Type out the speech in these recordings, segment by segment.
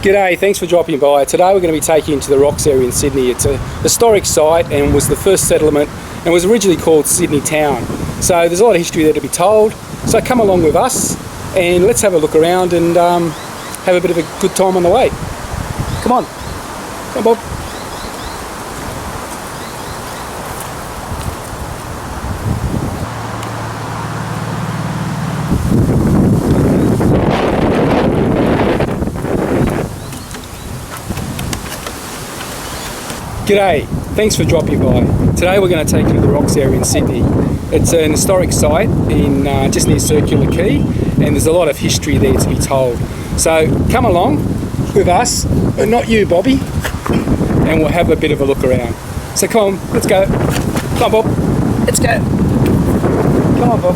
G'day, thanks for dropping by. Today we're going to be taking you to the Rocks area in Sydney. It's a historic site and was the first settlement and was originally called Sydney Town. So there's a lot of history there to be told. So come along with us and let's have a look around and have a bit of a good time on the way. Come on. Come on, Bob. G'day, thanks for dropping by. Today we're going to take you to the Rocks area in Sydney. It's an historic site in just near Circular Quay, and there's a lot of history there to be told. So come along with us, but not you, Bobby, and we'll have a bit of a look around. So come on, let's go. Come on, Bob. Let's go. Come on, Bob.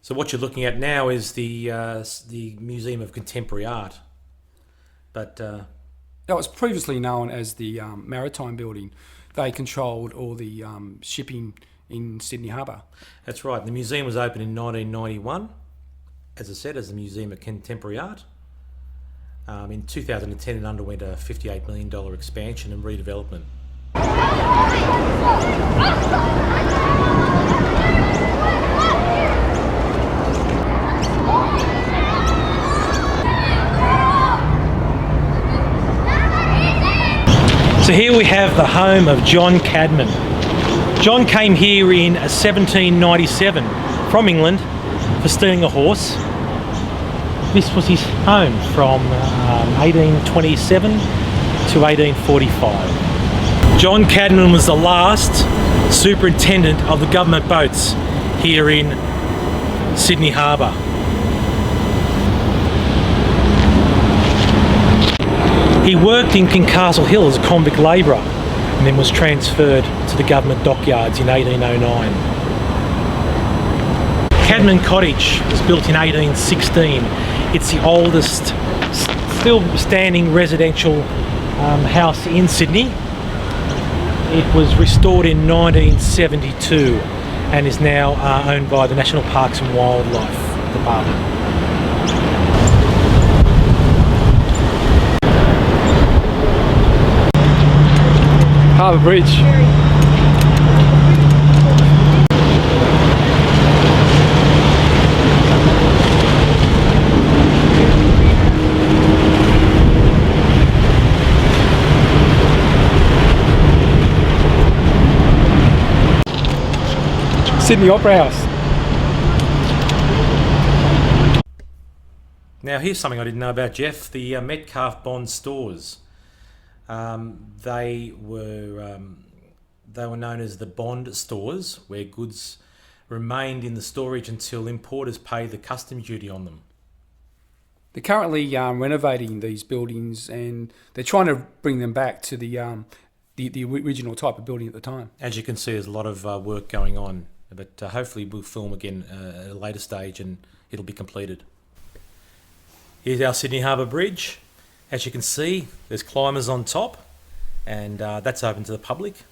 So what you're looking at now is the Museum of Contemporary Art, but that was previously known as the Maritime Building. They controlled all the shipping in Sydney Harbour. That's right. The museum was opened in 1991, as I said, as the Museum of Contemporary Art. In 2010, it underwent a $58 million expansion and redevelopment. So here we have the home of John Cadman. John came here in 1797 from England for stealing a horse. This was his home from 1827 to 1845. John Cadman was the last superintendent of the government boats here in Sydney Harbour. He worked in Kincastle Hill as a convict labourer and then was transferred to the government dockyards in 1809. Cadman Cottage was built in 1816. It's the oldest still standing residential house in Sydney. It was restored in 1972 and is now owned by the National Parks and Wildlife Department. Harbour Bridge. Sydney Opera House. Now here's something I didn't know about, Jeff. The Metcalf Bond stores. They were known as the Bond stores, where goods remained in the storage until importers paid the customs duty on them. They're currently renovating these buildings, and they're trying to bring them back to the original type of building at the time. As you can see, there's a lot of work going on, but hopefully we'll film again at a later stage and it'll be completed. Here's our Sydney Harbour Bridge. As you can see, there's climbers on top, and that's open to the public.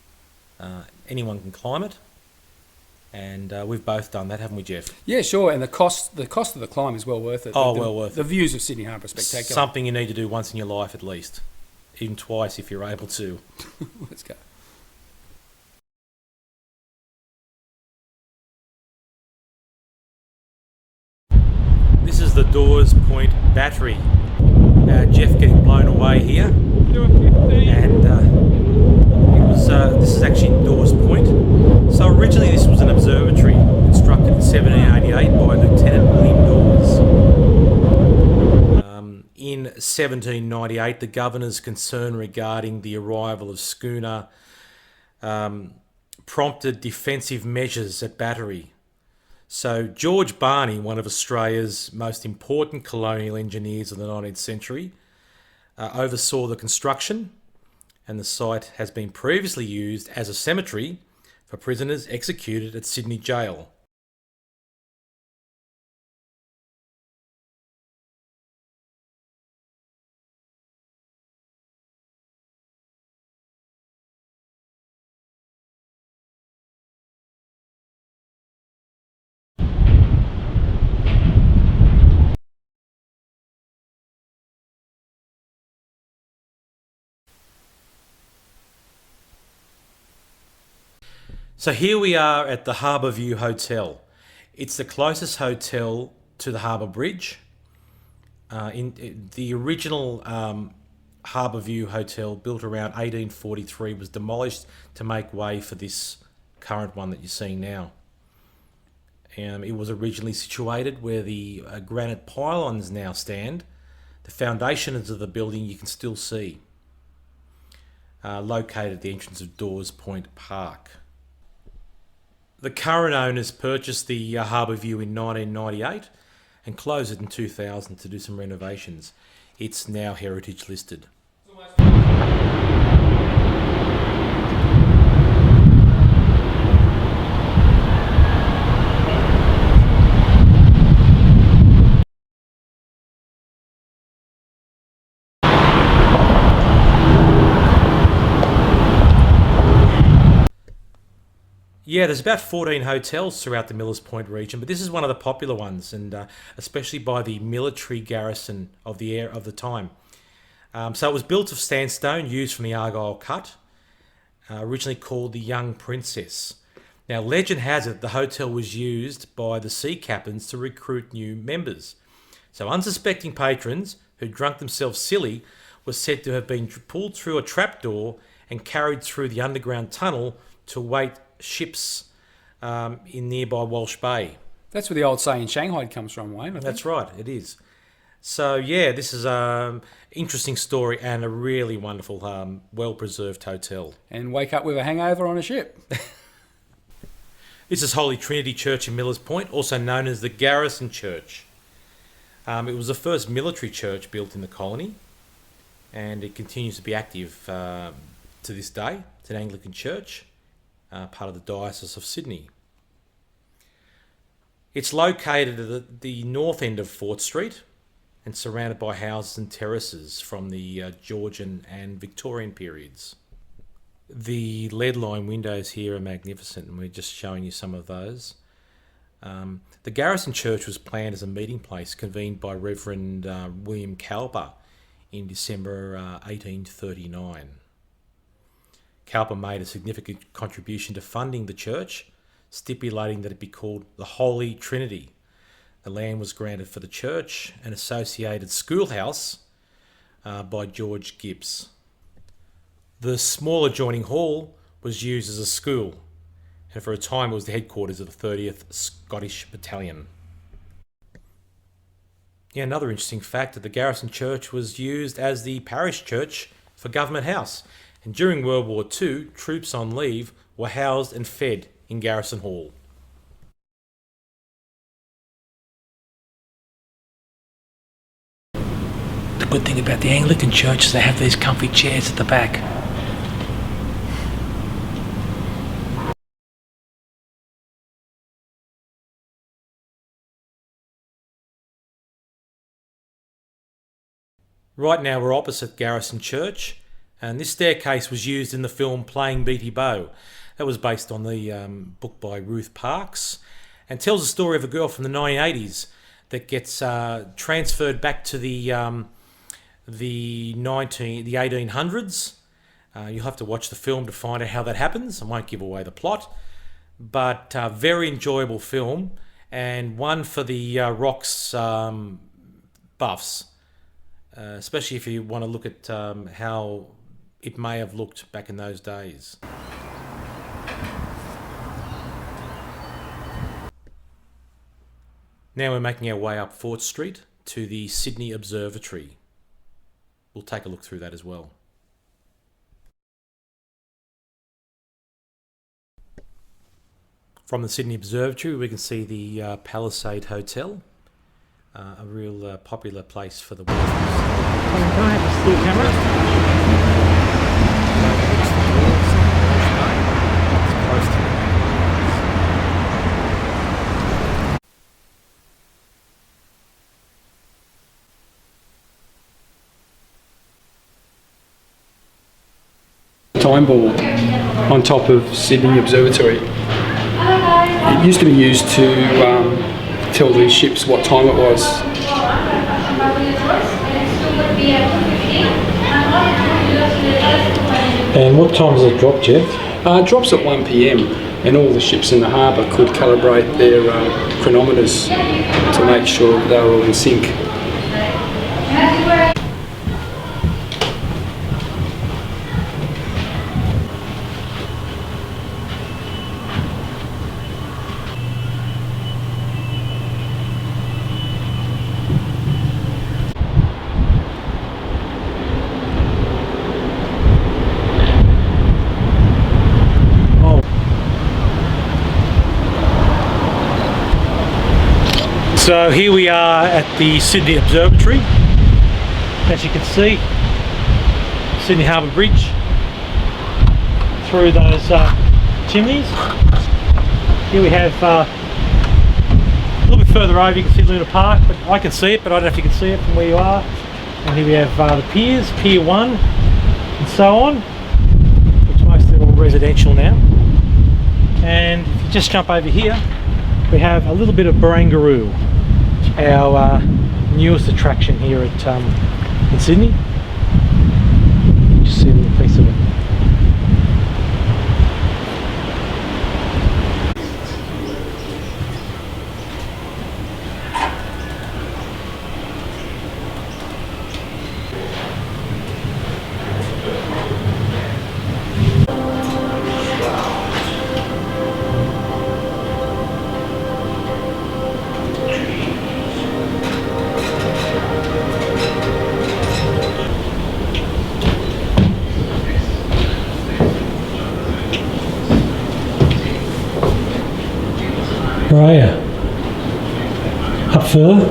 Anyone can climb it, and we've both done that, haven't we, Jeff? Yeah, sure. And the cost of the climb is well worth it. Well worth it. The views of Sydney Harbour are spectacular. Something you need to do once in your life at least, even twice if you're able to. Let's go. This is the Dawes Point Battery. Jeff getting blown away here, and this is actually in Dawes Point. So originally this was an observatory constructed in 1788 by Lieutenant William Dawes. In 1798, the governor's concern regarding the arrival of schooner prompted defensive measures at Battery. So George Barney, one of Australia's most important colonial engineers of the 19th century, oversaw the construction, and the site has been previously used as a cemetery for prisoners executed at Sydney Jail. So here we are at the Harbour View Hotel. It's the closest hotel to the Harbour Bridge. In the original Harbour View Hotel, built around 1843, was demolished to make way for this current one that you're seeing now. It was originally situated where the granite pylons now stand. The foundations of the building you can still see, located at the entrance of Dawes Point Park. The current owners purchased the Harbour View in 1998 and closed it in 2000 to do some renovations. It's now heritage listed. Yeah, there's about 14 hotels throughout the Millers Point region, but this is one of the popular ones, and especially by the military garrison of the time. So it was built of sandstone used from the Argyle Cut, originally called the Young Princess. Now, legend has it the hotel was used by the sea captains to recruit new members. So unsuspecting patrons who drunk themselves silly were said to have been pulled through a trapdoor and carried through the underground tunnel to await ships in nearby Walsh Bay. That's where the old saying Shanghai comes from, Wayne. That's right, it is. So yeah, this is an interesting story and a really wonderful, well-preserved hotel. And wake up with a hangover on a ship. This is Holy Trinity Church in Millers Point, also known as the Garrison Church. It was the first military church built in the colony, and it continues to be active to this day. It's an Anglican church, part of the Diocese of Sydney. It's located at the north end of Fort Street and surrounded by houses and terraces from the Georgian and Victorian periods. The lead-lined windows here are magnificent, and we're just showing you some of those. The Garrison Church was planned as a meeting place convened by Reverend William Cowper in December 1839. Cowper made a significant contribution to funding the church, stipulating that it be called the Holy Trinity. The land was granted for the church and associated schoolhouse by George Gibbs. The small adjoining hall was used as a school, and for a time it was the headquarters of the 30th Scottish Battalion. Yeah, another interesting fact that the Garrison Church was used as the parish church for Government House, and during World War II, troops on leave were housed and fed in Garrison Hall. The good thing about the Anglican Church is they have these comfy chairs at the back. Right now we're opposite Garrison Church, and this staircase was used in the film Playing Beatty Bow. That was based on the book by Ruth Parks, and tells the story of a girl from the 1980s that gets transferred back to the 1800s. You'll have to watch the film to find out how that happens. I won't give away the plot, but very enjoyable film, and one for the Rocks buffs. Especially if you want to look at how it may have looked back in those days. Now we're making our way up Fort Street to the Sydney Observatory. We'll take a look through that as well. From the Sydney Observatory we can see the Palisade Hotel. A real popular place for the watchers. Can I have a still camera? Time board on top of Sydney Observatory. It used to be used to tell the ships what time it was. And what time does it drop, Jeff? It drops at 1 p.m. and all the ships in the harbour could calibrate their chronometers to make sure that they were all in sync. So here we are at the Sydney Observatory. As you can see, Sydney Harbour Bridge through those chimneys. Here we have a little bit further over you can see Luna Park, but I can see it, but I don't know if you can see it from where you are. And here we have the piers, Pier 1 and so on, which mostly are all residential now. And if you just jump over here, we have a little bit of Barangaroo, our newest attraction here at in Sydney. Just see a little piece of it. Where are you? Up further?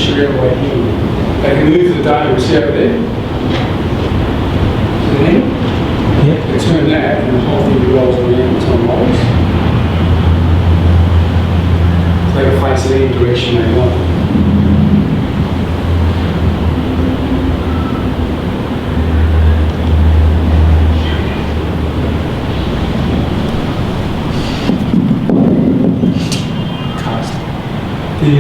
straight away here. They can move the dome, see over there? See the handle? Yep. They turn that and the whole thing rolls around on rolls. So they can face it any direction they want. The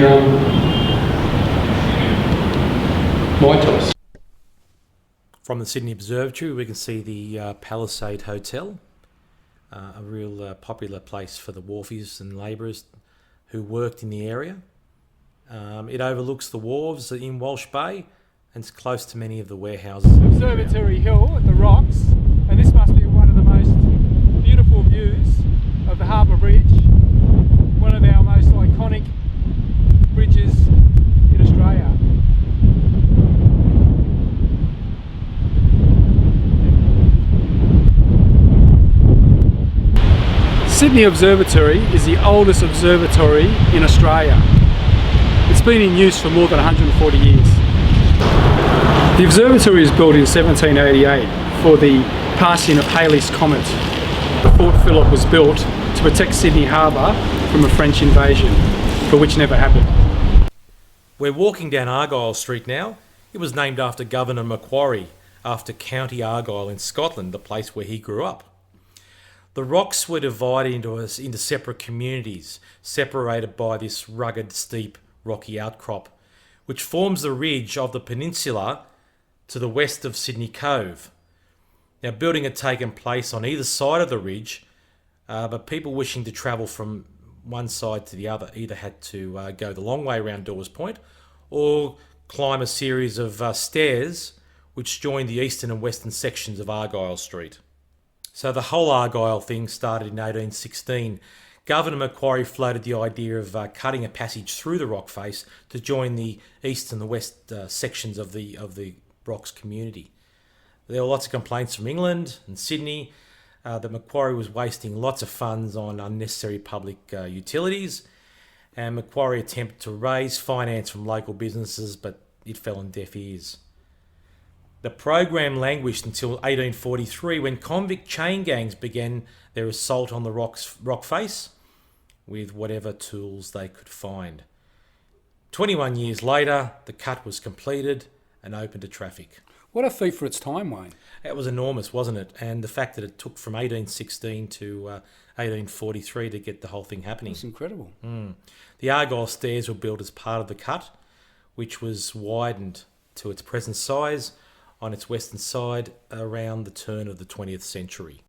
lighthouse. From the Sydney Observatory, we can see the Palisade Hotel, a real popular place for the wharfies and labourers who worked in the area. It overlooks the wharves in Walsh Bay and it's close to many of the warehouses. Observatory Hill at the rocks, and this must be one of the most beautiful views of the Harbour Bridge, one of our most iconic bridges in Australia. Sydney Observatory is the oldest observatory in Australia. It's been in use for more than 140 years. The observatory was built in 1788 for the passing of Halley's Comet. Fort Phillip was built to protect Sydney Harbour from a French invasion, for which never happened. We're walking down Argyle Street now. It was named after Governor Macquarie, after County Argyle in Scotland, the place where he grew up. The rocks were divided into separate communities, separated by this rugged, steep, rocky outcrop, which forms the ridge of the peninsula to the west of Sydney Cove. Now, building had taken place on either side of the ridge, but people wishing to travel from one side to the other either had to go the long way around Dawes Point or climb a series of stairs which joined the eastern and western sections of Argyle Street. So the whole Argyle thing started in 1816. Governor Macquarie floated the idea of cutting a passage through the rock face to join the east and the west sections of the rocks community. There were lots of complaints from England and Sydney that Macquarie was wasting lots of funds on unnecessary public utilities, and Macquarie attempted to raise finance from local businesses, but it fell on deaf ears. The program languished until 1843 when convict chain gangs began their assault on the rock face with whatever tools they could find. 21 years later, the cut was completed and open to traffic. What a feat for its time, Wayne. It was enormous, wasn't it? And the fact that it took from 1816 to 1843 to get the whole thing happening. It's incredible. The Argyle stairs were built as part of the cut, which was widened to its present size on its western side around the turn of the 20th century.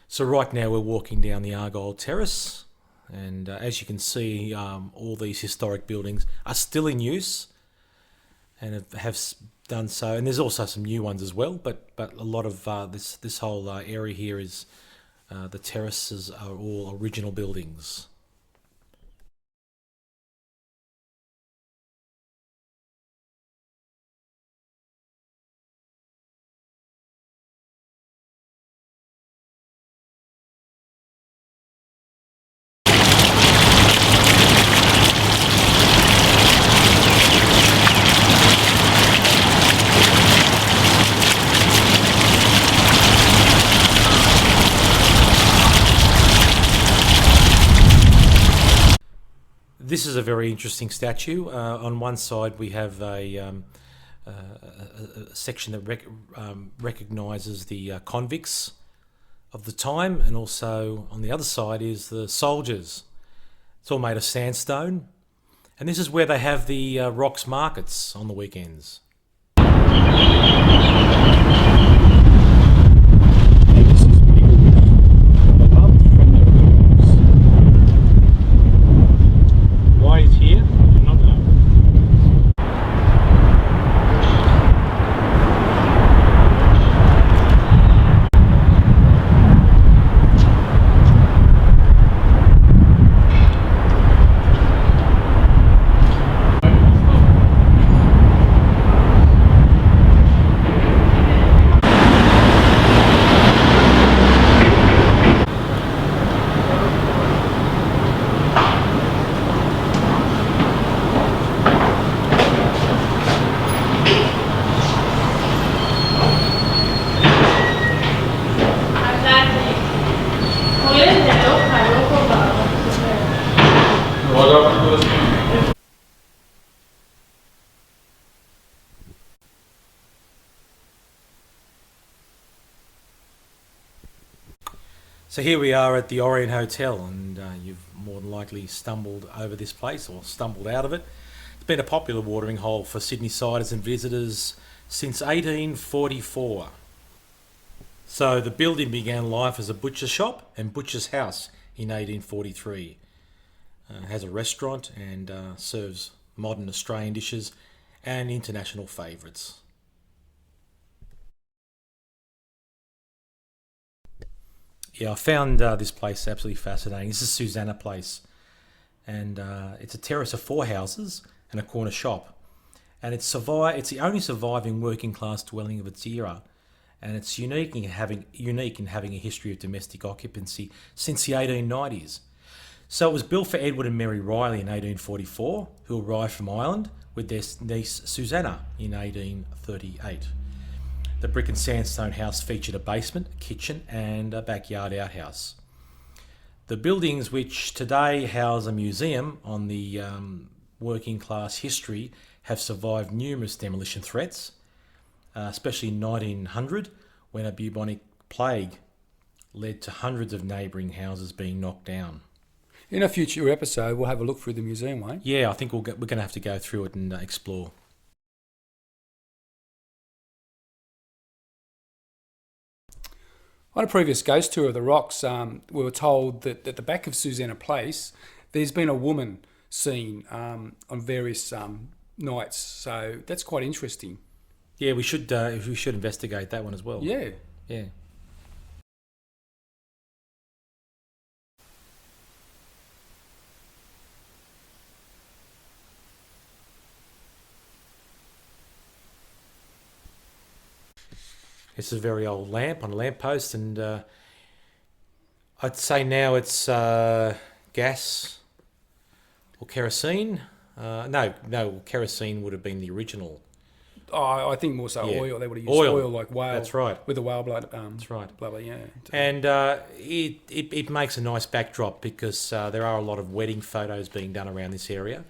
So right now we're walking down the Argyle Terrace, and as you can see, all these historic buildings are still in use and have done so. And there's also some new ones as well, but a lot of this whole area here is the terraces are all original buildings. This is a very interesting statue. On one side we have a section that recognises the convicts of the time, and also on the other side is the soldiers. It's all made of sandstone, and this is where they have the rocks markets on the weekends. Why it's here, I do not know. So here we are at the Orient Hotel, and you've more than likely stumbled over this place or stumbled out of it. It's been a popular watering hole for Sydney siders and visitors since 1844. So the building began life as a butcher's shop and butcher's house in 1843. It has a restaurant and serves modern Australian dishes and international favourites. Yeah, I found this place absolutely fascinating. This is Susanna Place, and it's a terrace of 4 houses and a corner shop, and it's the only surviving working class dwelling of its era, and it's unique in having a history of domestic occupancy since the 1890s. So it was built for Edward and Mary Riley in 1844, who arrived from Ireland with their niece Susanna in 1838. The brick and sandstone house featured a basement, a kitchen and a backyard outhouse. The buildings, which today house a museum on the working class history, have survived numerous demolition threats, especially in 1900 when a bubonic plague led to hundreds of neighbouring houses being knocked down. In a future episode, we'll have a look through the museum, won't we? Yeah, I think we're going to have to go through it and explore. On a previous ghost tour of the rocks, we were told that at the back of Susanna Place, there's been a woman seen on various nights. So that's quite interesting. Yeah, we should investigate that one as well. Yeah. Yeah. It's a very old lamp on a lamppost, and I'd say now it's gas or kerosene. No, kerosene would have been the original. Oh, I think more so oil. They would have used Oil. oil like whale. That's right. With the whale blood. That's right. Blubber, yeah. And it makes a nice backdrop because there are a lot of wedding photos being done around this area.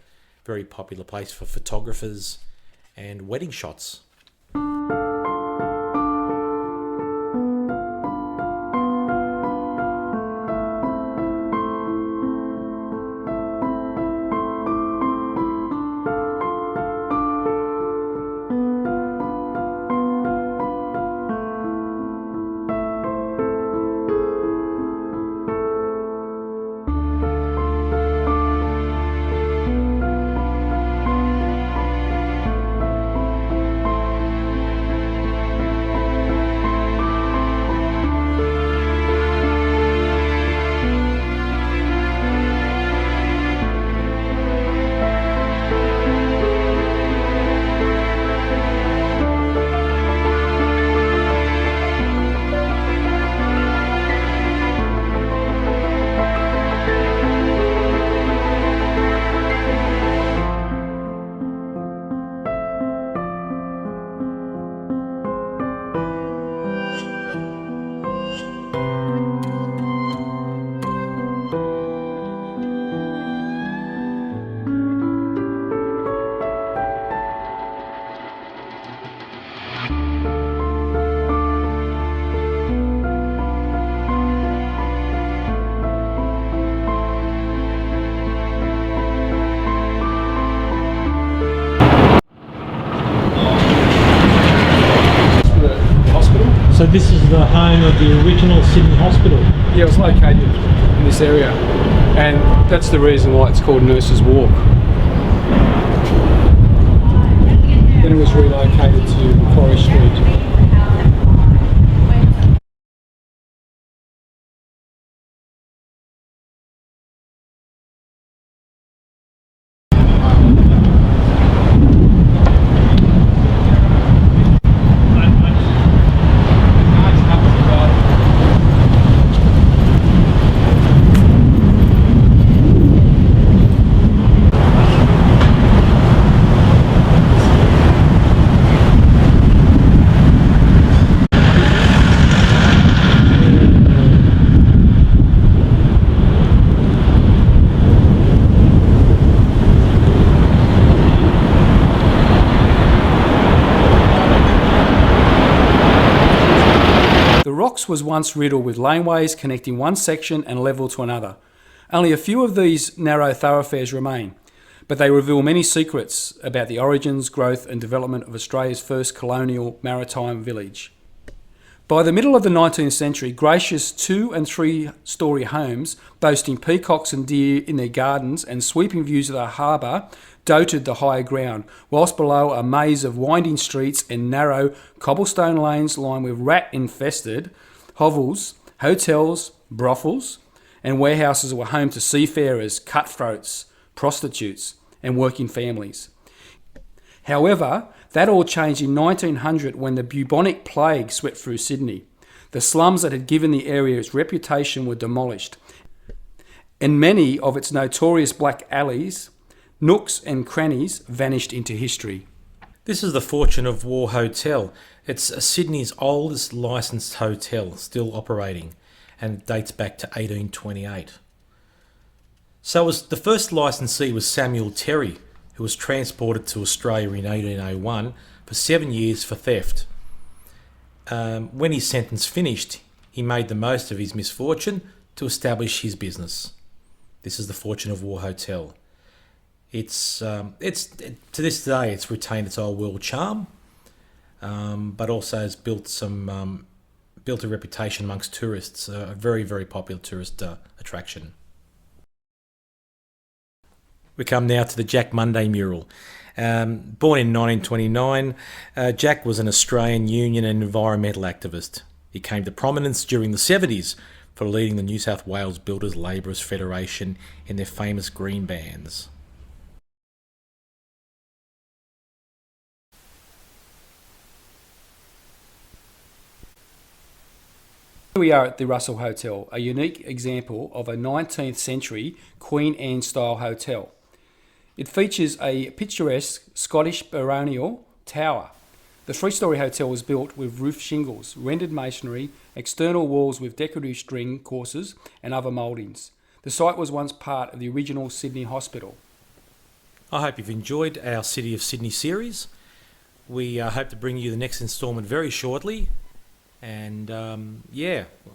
Very popular place for photographers and wedding shots. So this is the home of the original Sydney Hospital. Yeah, it was located in this area, and that's the reason why it's called Nurses Walk. Then it was relocated to Argyle Street. Rocks was once riddled with laneways connecting one section and level to another. Only a few of these narrow thoroughfares remain, but they reveal many secrets about the origins, growth and development of Australia's first colonial maritime village. By the middle of the 19th century, gracious 2- and 3-storey homes boasting peacocks and deer in their gardens and sweeping views of the harbour dotted the higher ground, whilst below a maze of winding streets and narrow cobblestone lanes lined with rat-infested hovels, hotels, brothels and warehouses were home to seafarers, cutthroats, prostitutes and working families. However, that all changed in 1900 when the bubonic plague swept through Sydney. The slums that had given the area its reputation were demolished, and many of its notorious black alleys, nooks and crannies vanished into history. This is the Fortune of War Hotel. It's Sydney's oldest licensed hotel, still operating, and it dates back to 1828. So the first licensee was Samuel Terry, who was transported to Australia in 1801 for 7 years for theft. When his sentence finished, he made the most of his misfortune to establish his business. This is the Fortune of War Hotel. It's to this day it's retained its old world charm, but also has built a reputation amongst tourists. A very, very popular tourist attraction. We come now to the Jack Monday mural. Born in 1929, Jack was an Australian union and environmental activist. He came to prominence during the 70s for leading the New South Wales Builders Labourers Federation in their famous green bands. Here we are at the Russell Hotel, a unique example of a 19th century Queen Anne style hotel. It features a picturesque Scottish baronial tower. The 3-storey hotel was built with roof shingles, rendered masonry, external walls with decorative string courses and other mouldings. The site was once part of the original Sydney Hospital. I hope you've enjoyed our City of Sydney series. We hope to bring you the next instalment very shortly. And I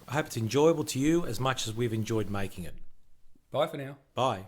hope it's enjoyable to you as much as we've enjoyed making it. Bye for now. Bye.